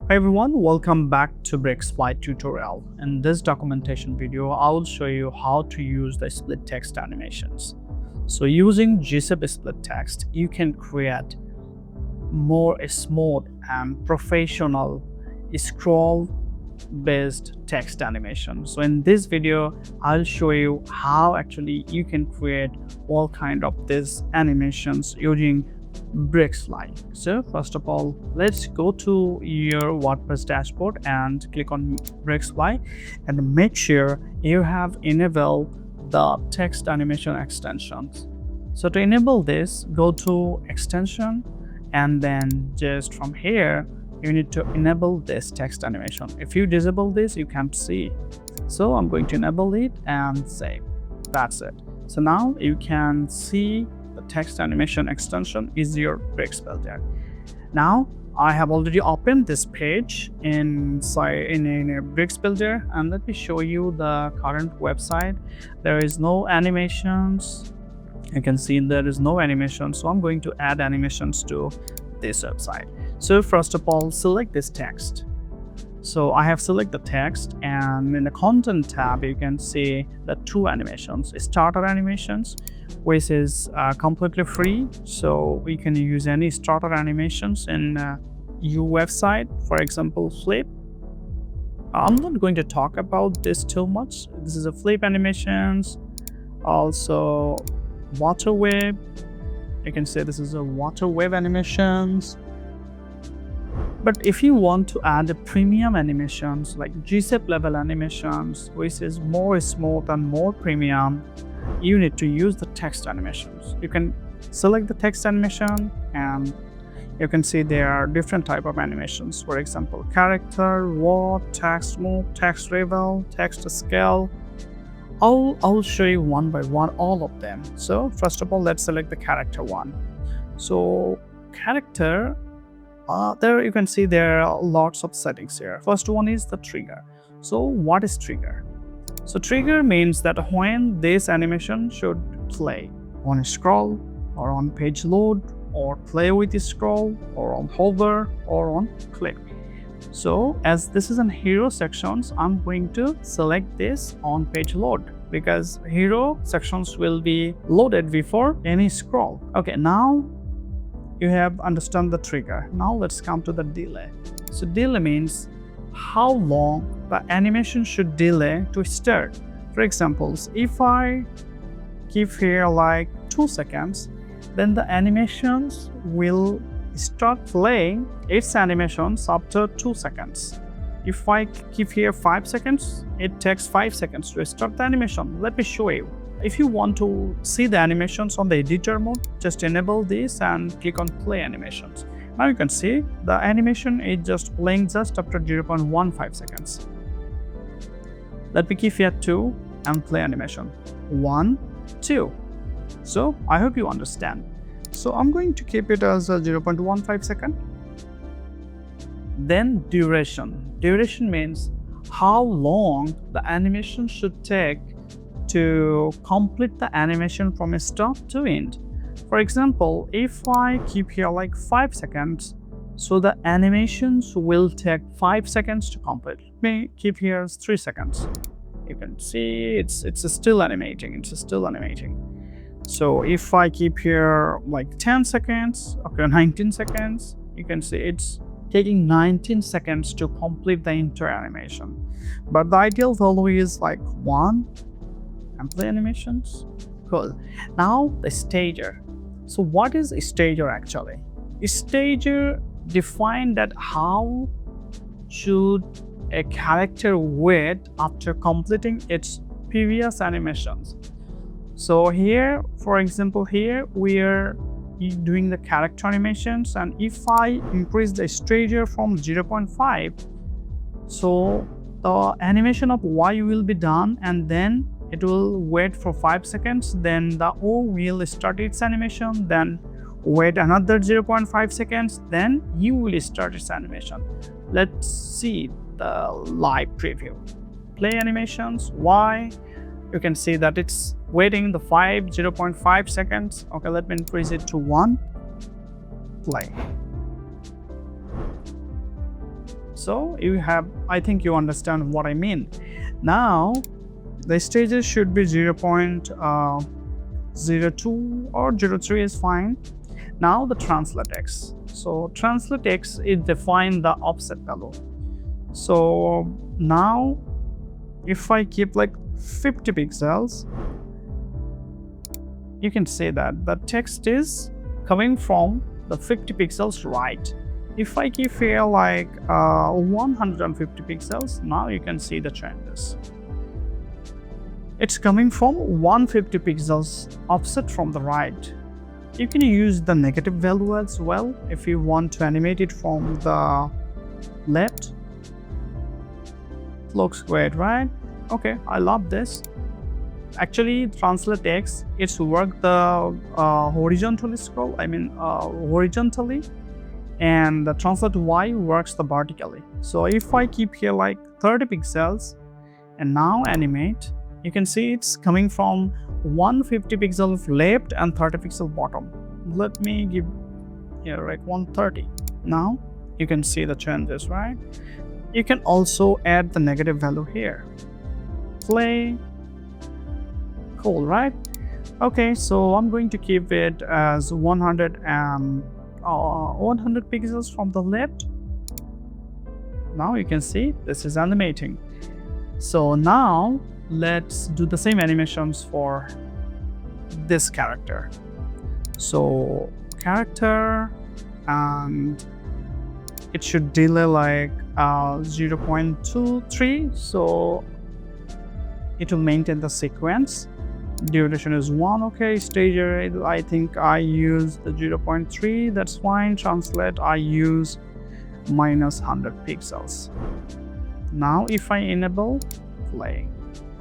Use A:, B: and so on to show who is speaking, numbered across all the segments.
A: Hi everyone, welcome back to Brixfly tutorial. In this documentation video, I will show you how to use the split text animations. So using GZIP split text, you can create more smooth and professional scroll based text animation. So in this video, I'll show you how actually you can create all kind of these animations using Brixfly. So first of all, let's go to your WordPress dashboard and click on Brixfly and make sure you have enabled the text animation extensions. So to enable this, go to extension and then just from here you need to enable this text animation. If you disable this, you can't see. So I'm going to enable it and save. That's it. So now you can see the text animation extension is your Brix Builder. Now I have already opened this page in a Brix Builder, and let me show you the current website. There is no animations. You can see there is no animation, so I'm going to add animations to this website. So first of all, select this text. So I have selected the text, and in the content tab you can see the two animations: starter animations, which is completely free, so we can use any starter animations in your website. For example, flip. I'm not going to talk about this too much. This is a flip animations. Also water wave, you can say this is a water wave animations. But if you want to add a premium animations like GZIP level animations, which is more smooth and more premium, you need to use the text animations. You can select the text animation and you can see there are different type of animations. For example, character, word, text move, text reveal, text scale. I'll show you one by one all of them. So first of all, let's select the character one. So character, there you can see there are lots of settings here. First one is the trigger. So what is trigger? So trigger means that when this animation should play on a scroll or on page load or play with the scroll or on hover or on click. So as this is in hero sections, I'm going to select this on page load because hero sections will be loaded before any scroll. Okay, now you have understand the trigger. Now let's come to the delay. So delay means how long the animation should delay to start. For example, if I keep here like 2 seconds, then the animations will start playing its animations after 2 seconds. If I keep here 5 seconds, it takes 5 seconds to start the animation. Let me show you. If you want to see the animations on the editor mode, just enable this and click on play animations. Now you can see the animation is just playing just after 0.15 seconds. Let me keep here 2 and play animation. 1, 2. So I hope you understand. So I'm going to keep it as a 0.15 second. Then duration. Duration means how long the animation should take to complete the animation from start to end. For example, if I keep here like 5 seconds, so the animations will take 5 seconds to complete. Let me keep here 3 seconds. You can see it's still animating. So if I keep here like 10 seconds, okay, 19 seconds, you can see it's taking 19 seconds to complete the entire animation. But the ideal value is like 1 and play animations. Cool. Now the stager. So what is a stager actually? A stager define that how should a character wait after completing its previous animations. So here, for example, here we are doing the character animations, and if I increase the stager from 0.5, so the animation of Y will be done and then it will wait for 5 seconds, then the O will start its animation, then wait another 0.5 seconds, then U will start its animation. Let's see the live preview. Play animations, Y, you can see that it's waiting the 0.5 seconds. Okay, let me increase it to 1. Play. So I think you understand what I mean. Now the stages should be 0.02 or 0.3 is fine. Now the translate x. So translate x is define the offset value. So now if I keep like 50 pixels, you can say that the text is coming from the 50 pixels right. If I keep here like 150 pixels, now you can see the changes. It's coming from 150 pixels offset from the right. You can use the negative value as well if you want to animate it from the left. Looks great, right? Okay, I love this. Actually, translate x, it's work the horizontally scroll, horizontally, and the translate y works the vertically. So if I keep here like 30 pixels and now animate, you can see it's coming from 150 pixels left and 30 pixel bottom. Let me give here like 130. Now you can see the changes, right? You can also add the negative value here. Play. Cool, right? Okay, so I'm going to keep it as 100 pixels from the left. Now you can see this is animating. So now let's do the same animations for this character. So character, and it should delay like 0.23, so it will maintain the sequence. Duration is 1. Okay, stager, I think I use the 0.3, that's fine. Translate, I use minus 100 pixels. Now if I enable play.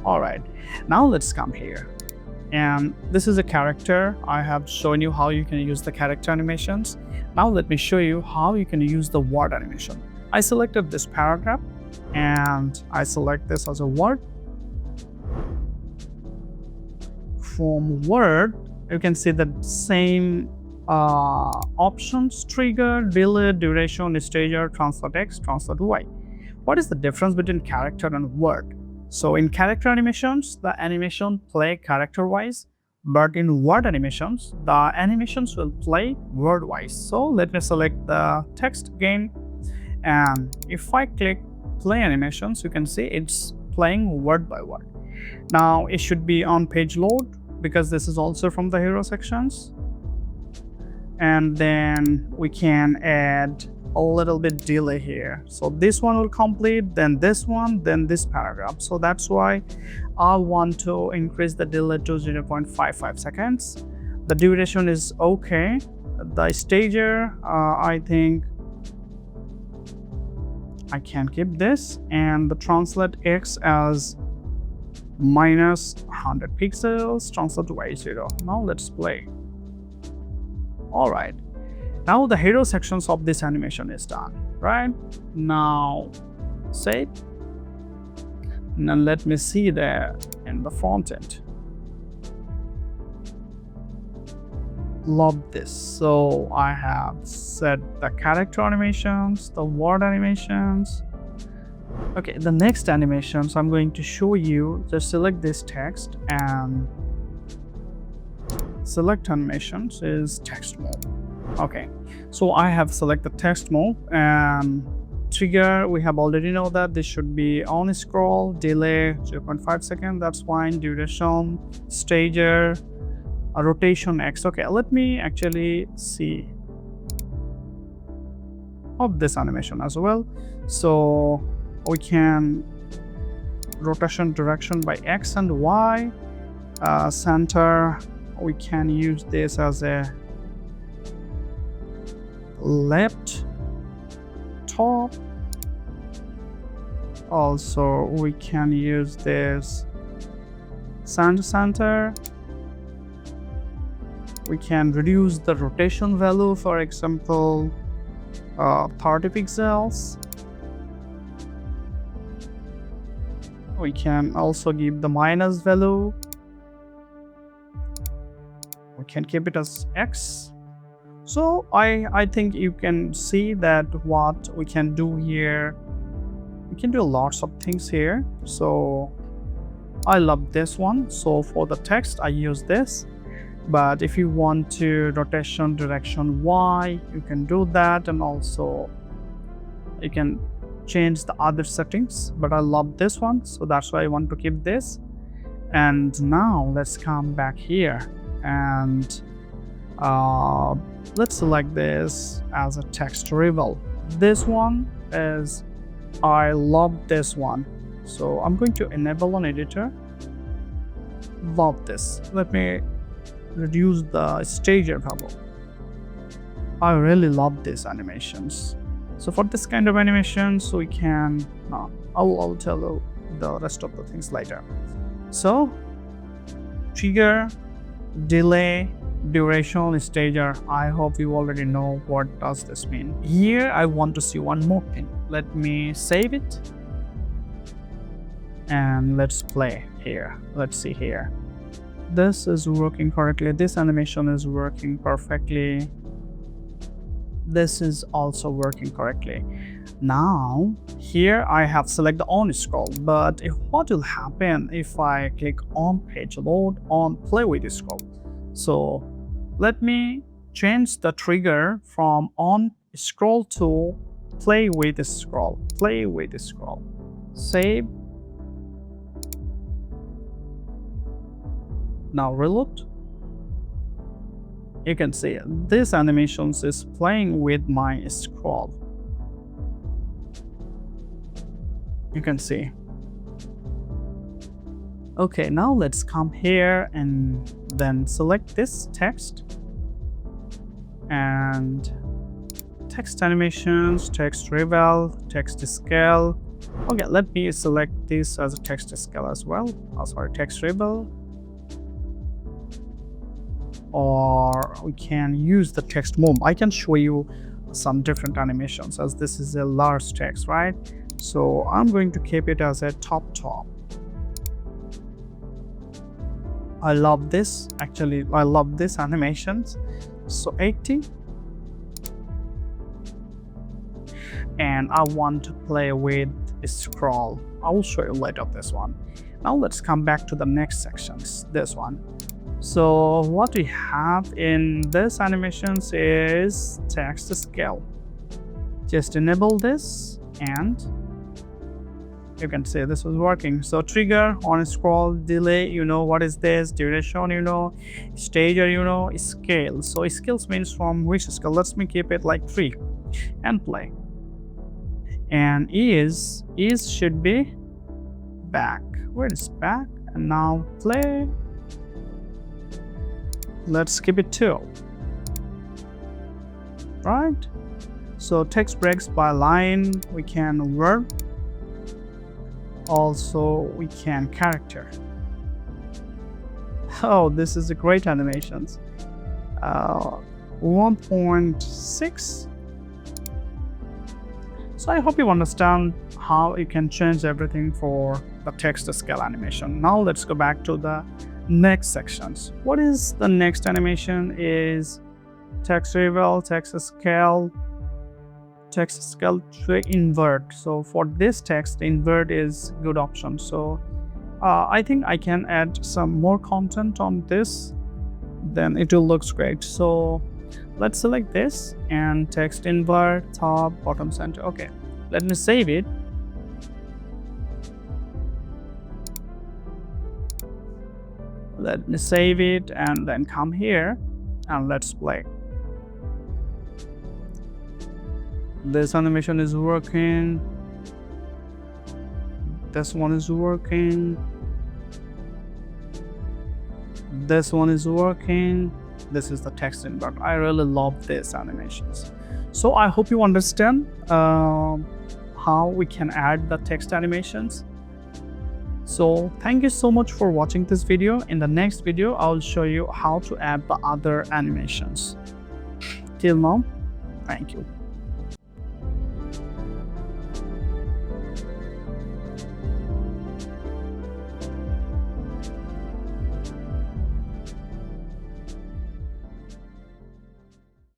A: All right, now let's come here, and this is a character. I have shown you how you can use the character animations. Now let me show you how you can use the word animation. I selected this paragraph and I select this as a word. From word, you can see the same options: trigger, delay, duration, stager, translate x, translate y. What is the difference between character and word? So in character animations, the animation play character wise, but in word animations, the animations will play word wise. So let me select the text again, and if I click play animations, you can see it's playing word by word. Now it should be on page load, because this is also from the hero sections, and then we can add a little bit delay here. So this one will complete, then this one, then this paragraph. So that's why I want to increase the delay to 0.55 seconds. The duration is okay. The stager, I think I can keep this, and the translate x as minus 100 pixels, translate y 0. Now let's play. All right, now the hero sections of this animation is done, right? Now save, and then let me see there in the front end. Love this. So I have set the character animations, the word animations. Okay, the next animations I'm going to show you. Just select this text and select animations is text mode. Okay, so I have selected text mode, and trigger, we have already know that this should be on scroll, delay 0.5 seconds, that's fine. Duration, stager, a rotation x. Okay, let me actually see of this animation as well. So we can rotation direction by x and y. Center, we can use this as a left, top. Also we can use this center. We can reduce the rotation value, for example 30 pixels. We can also give the minus value. We can keep it as x. So I think you can see that what we can do here can do lots of things here. So I love this one. So for the text, I use this. But if you want to rotation direction Y, you can do that, and also you can change the other settings. But I love this one, so that's why I want to keep this. And now let's come back here and let's select this as a text reveal. This one is, I love this one, so I'm going to enable on editor. Love this. Let me reduce the stager bubble. I really love these animations. So for this kind of animation, so we can I'll tell you the rest of the things later. So trigger, delay, duration, stager. I hope you already know what does this mean. Here I want to see one more thing. Let me save it and let's play here. Let's see here. This is working correctly. This animation is working perfectly. This is also working correctly. Now here I have selected on scroll, but what will happen if I click on page load on play with scroll? So let me change the trigger from on scroll to play with scroll. Play with scroll. Save. Now reload. You can see this animation is playing with my scroll. You can see. Okay, now let's come here and then select this text and text animations, text reveal, text scale. Okay, let me select this as a text scale as well. Text reveal. Or we can use the text move. I can show you some different animations as this is a large text, right? So I'm going to keep it as a top. I love this. Actually, I love this animations. So 80. And I want to play with a scroll. I will show you later this one. Now let's come back to the next sections. This one. So what we have in this animations is text scale. Just enable this and you can see this was working. So trigger, on scroll, delay, you know what is this, duration, you know, stager, you know, scale. So scales means from which scale. Let me keep it like 3 and play. And is should be back. Where is back? And now play. Let's keep it 2. Right? So text breaks by line, we can verb. Also, we can character. Oh, this is a great animations. 1.6. So I hope you understand how you can change everything for the text scale animation. Now let's go back to the next sections. What is the next animation is text reveal, text scale to invert. So for this text, invert is good option. So I think I can add some more content on this, then it will look great. So let's select this and text invert, top, bottom, center. Okay, let me save it. Let me save it and then come here and let's play. This animation is working. This one is working. This one is working. This is the text invert. I really love these animations. So I hope you understand how we can add the text animations. So thank you so much for watching this video. In the next video, I'll show you how to add the other animations. Till now, thank you.